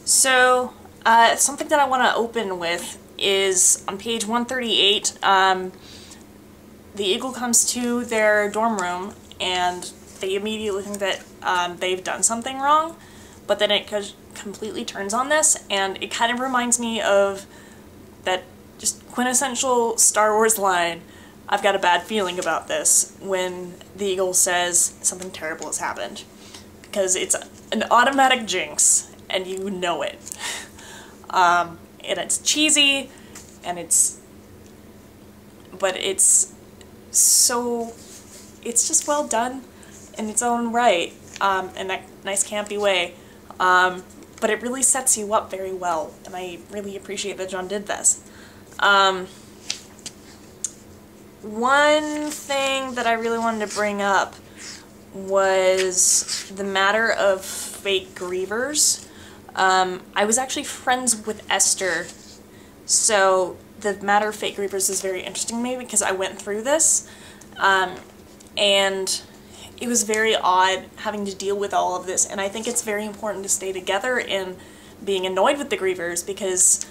So, something that I want to open with is on page 138, the Eagle comes to their dorm room and they immediately think that they've done something wrong, but then it completely turns on this, and it kind of reminds me of that just quintessential Star Wars line, "I've got a bad feeling about this," when the Eagle says something terrible has happened. Because it's an automatic jinx, and you know it. And it's cheesy, and but it's just well done in its own right, in that nice campy way. But it really sets you up very well, and I really appreciate that John did this. One thing that I really wanted to bring up was the matter of fake grievers. I was actually friends with Esther, so the matter of fake grievers is very interesting to me because I went through this, and it was very odd having to deal with all of this, and I think it's very important to stay together in being annoyed with the grievers because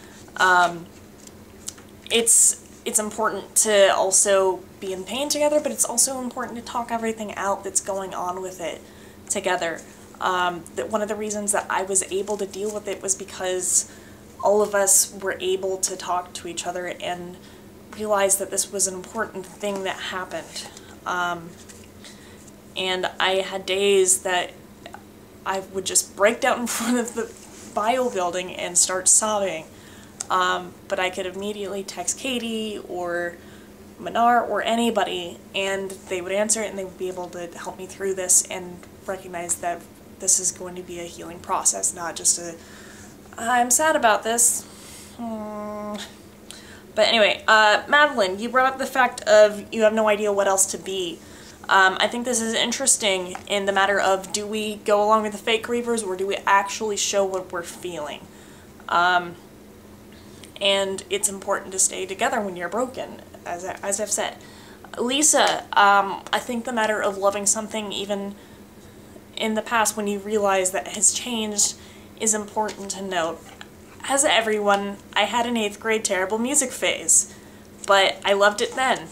it's important to also be in pain together, but it's also important to talk everything out that's going on with it together. That one of the reasons that I was able to deal with it was because all of us were able to talk to each other and realize that this was an important thing that happened. And I had days that I would just break down in front of the bio building and start sobbing. But I could immediately text Katie or Manar or anybody, and they would answer it and they would be able to help me through this and recognize that this is going to be a healing process, not just a, I'm sad about this. But anyway, Madeline, you brought up the fact of you have no idea what else to be. I think this is interesting in the matter of, do we go along with the fake grievers or do we actually show what we're feeling? And it's important to stay together when you're broken, as I've said. Lisa, I think the matter of loving something even in the past when you realize that it has changed is important to note. As everyone, I had an 8th grade terrible music phase, but I loved it then.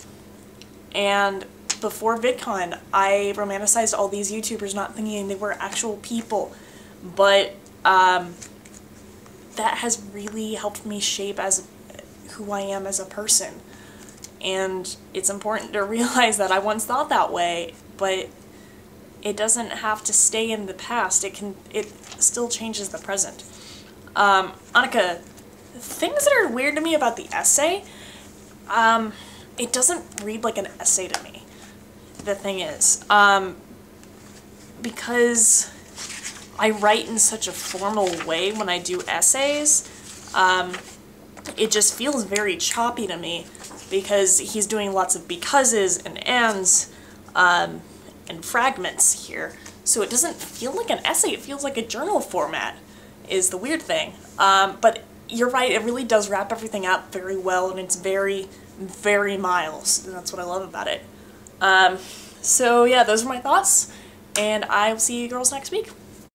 And before VidCon, I romanticized all these YouTubers not thinking they were actual people, but that has really helped me shape as who I am as a person. And it's important to realize that I once thought that way, but it doesn't have to stay in the past. It still changes the present. Annika, things that are weird to me about the essay, it doesn't read like an essay to me. The thing is, because I write in such a formal way when I do essays, it just feels very choppy to me because he's doing lots of becauses and ands and fragments here. So it doesn't feel like an essay, it feels like a journal format, is the weird thing. But you're right, it really does wrap everything up very well, and it's very, very Miles, and that's what I love about it. So yeah, those are my thoughts, and I will see you girls next week.